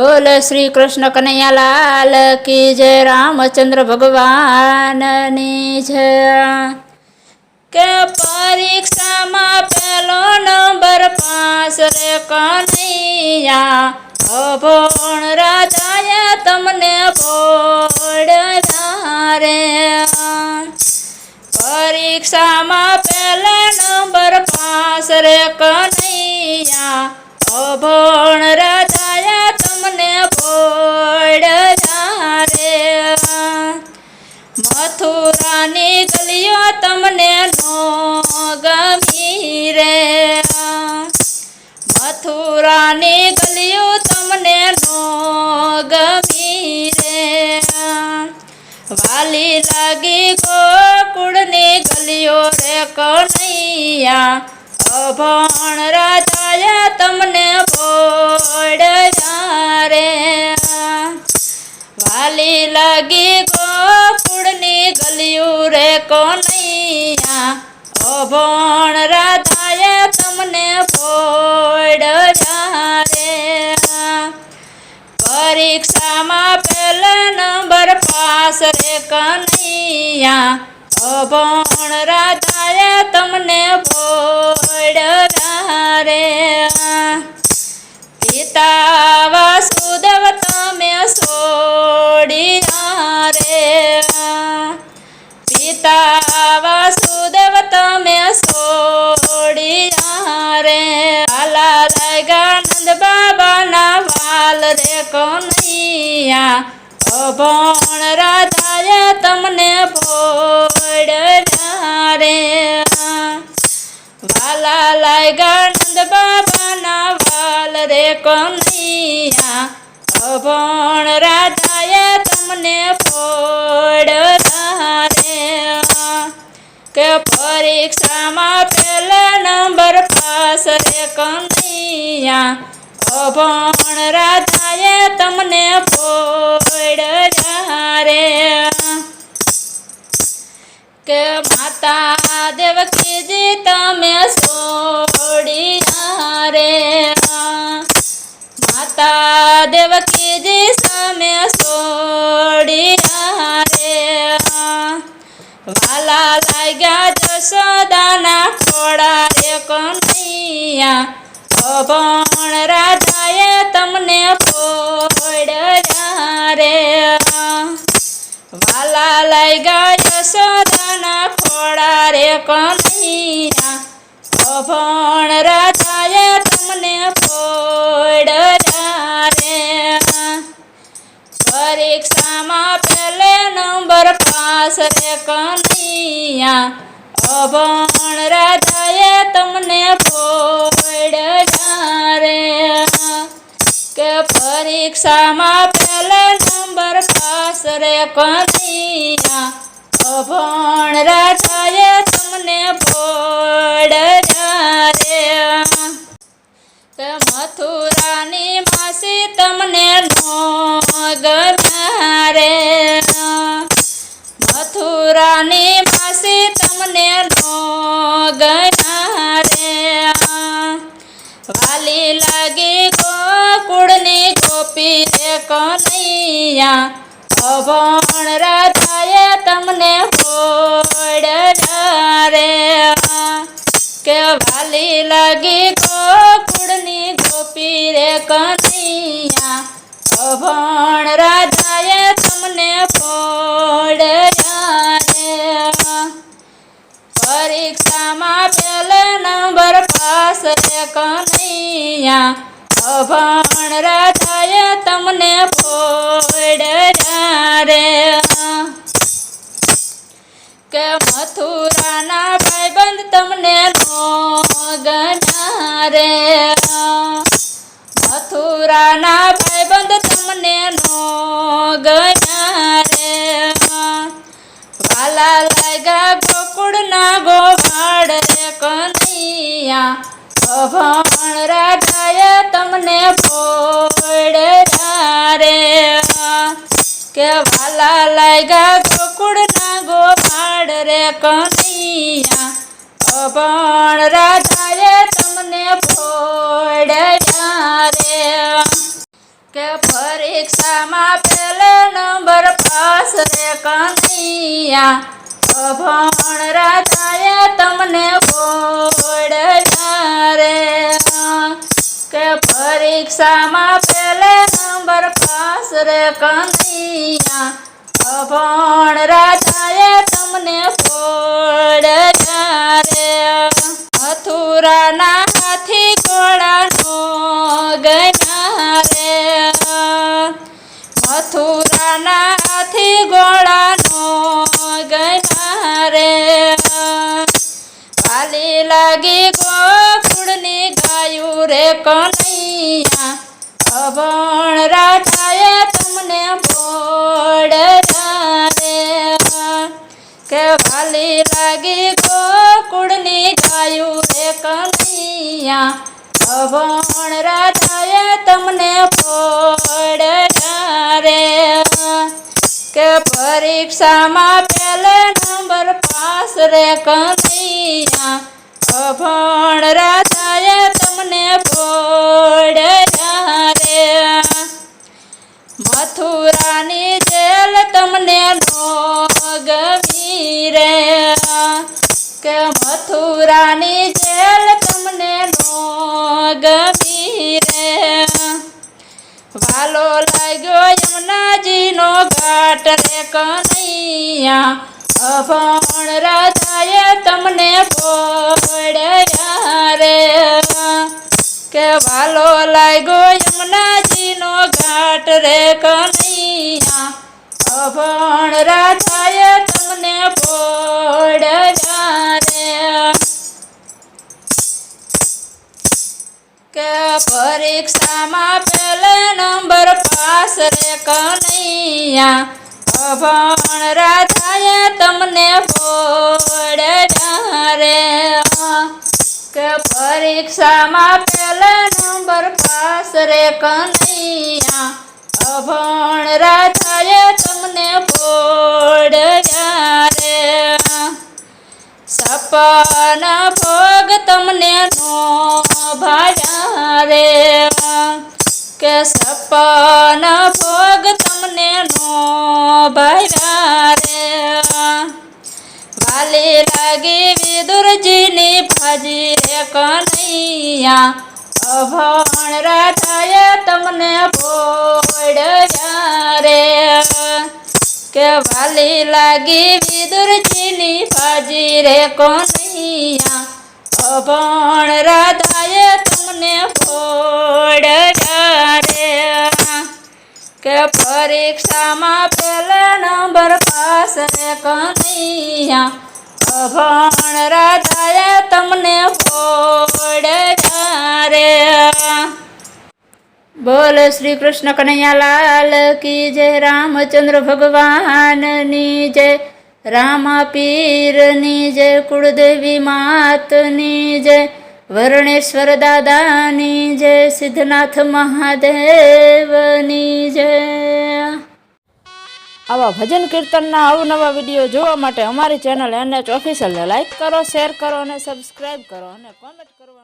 बोल श्री कृष्ण कन्हैया लाल की जय। रामचंद्र भगवान ની જય। કે પરીક્ષામાં પેલો નંબર પાસ રે કનૈયા, અભણ રાજાએ તમને ભોળવ્યા રે। પરીક્ષામાં પેલા નંબર પાસ રે કનૈયા, અભણ રાજાએ તમને ભોળવ્યા રે। મથુરાની ગલીઓ તમને નો ગમી રે, મથુરાની ગલીઓ તમને નો ગમી રે। વાલી લાગી ગોકુળની ગલીઓ રે કનૈયા, અભણ રાજાએ તમને ભોળવ્યા રે। વાલી લાગી ગોકુળની ગલીઓ રે કનૈયા, અભણ રાજાએ તમને ભોળવ્યા રે। પરીક્ષામાં પહેલા નંબર પાસ રે કનૈયા, અભણ રાજાએ તમને ભોળવ્યા રે। પિતા વાસુદેવ તમે છોડ્યા રે, પિતા વાસુદેવ તમે છોડ્યા રે। વાલા લાગ્યા નંદ બાબાના વાલ રે કનૈયા, અભણ રાજાએ તમને ભોળવ્યા રે। વાલા લાગ્યા નંદ બાબાના વાલ રે કનૈયા, અભણ રાજાએ તમને ભોળવ્યા રે। કે પરીક્ષામાં પહેલા નંબર પાસ રે કનૈયા, અભણ રાજાએ તમને ભોળવ્યા રે। કે માતા દેવકીજી તમે છોડ્યા રે, માતા દેવકીજી તમે છોડ્યા રે। વાલા લાગ્યા જશોદાના ખોળા રે કનૈયા, અભણ રાજાએ તમને ભોળવ્યા રે। વાલા લાગ્યા યશોદાના ખોળા રે કનૈયા, અભણ રાજાએ તમને ભોળવ્યા રે। પરીક્ષામાં પહેલે નંબર પાસ રે કનૈયા, અભણ રાજાએ તમને ભોળવ્યા રે। કે પરીક્ષામાં પહેલે નંબર પાસ રે કનૈયા, અભણ રાજાએ તમને ભોળવ્યા રે। કે મથુરાની માસી તમને નો ગમ્યા રે, મથુરાની માસી તમને નો ગમ્યા રે। વાલી લાગી ગોકુળની ગોપી રે કનૈયા, અભણ રાજાએ તમને ભોળવ્યા રે। કે વાલી લાગી ગોકુળની ગોપી રે કનૈયા, અભણ રાજાએ તમને ભોળવ્યા રે। પરીક્ષામાં પહેલા નંબર પાસ રે કનૈયા, અભણ રાજાએ તમને ભોળવ્યા રે। કે મથુરાના ભાઈબંધ તમને નો ગમ્યા રે, મથુરાના ભાઈબંધ તમને નો ગમ્યા રે। વાલા લાગ્યા ગોકુળના ગોવાળ રે કનૈયા, અભણ રાજાએ તમને ભોળવ્યા રે। કે વાલા લાગ્યા ગોકુળના ગોવાળ રે કનૈયા, અભણ રાજાએ તમને ભોળવ્યા રે। કે પરીક્ષામાં પહેલો નંબર પાસ રે કનૈયા અભણ રાજાએ તમને પોડ્યા રે કે પરીક્ષામાં પહેલો નંબર પાસ રે કનૈયા અભણ રાજાએ તમને પોડ્યા રે મથુરાના હાથી ઘોડાનો ગમ્યા રે મથુરાના હાથી ઘોડાનો ગમ્યા રે વાલી લાગી ગોકુળની ગાયું રે કનૈયા અભણ રાજાએ તમને પોડ્યા રે કે વાલી લાગી ગોકુળની ગાયું રે કનૈયા અભણ રાજાએ તમને પોડ્યા રે કે પરીક્ષામાં પહેલો નંબર પાસ રે કનૈયા અભણ રાજાએ તમને પોડ્યા રે મથુરાની જેલ તમને નો ગમી રે કે મથુરાની જેલ તમને નો ગમી રે વાલો લાગ્યો યમુનાજીનો ઘાટ રે કનૈયા અભણ રાજાએ તમને પોડ્યા રે કે વાલો લાગ્યો યમુનાજીનો ઘાટ રે કનૈયા અભણ રાજાએ તમને પોડ્યા રે કે પરીક્ષામાં પહેલો નંબર પાસ રે કનૈયા અભણ રાજાએ તમને પોડ્યા રે કે પરીક્ષામાં પહેલો નંબર પાસ રે કનૈયા અભણ રાજાએ તમને પોડ્યા રે સપન ભોગ તમને નો ભાયા રે કે સપન ભોગ તમને નો ભાયા રે વાલી લાગી વિદુરજીની ભાજી રે કનૈયા અભણ રાજાએ તમને પોડ્યા રે કે વાલી લાગી વિદુરજીની ભાજી રે કનૈયા અભણ રાજાએ તમને પોડ્યા રે કે પરીક્ષામાં પહેલો નંબર પાસ રે કનૈયા અભણ રાજાએ તમને પોડ્યા રે બોલ શ્રી કૃષ્ણ કનૈયા લાલ કી જય રામચંદ્ર ભગવાનની જય રામા પીરની જય કુળદેવી માતની જય વર્ણેશ્વર દાદાની જય સિદ્ધનાથ મહાદેવની જય આવા ભજન કીર્તનના અવનવા વિડીયો જોવા માટે અમારી ચેનલ NH ઓફિશિયલને લાઈક કરો, શેર કરો અને સબસ્ક્રાઈબ કરો અને કોમેન્ટ કરો.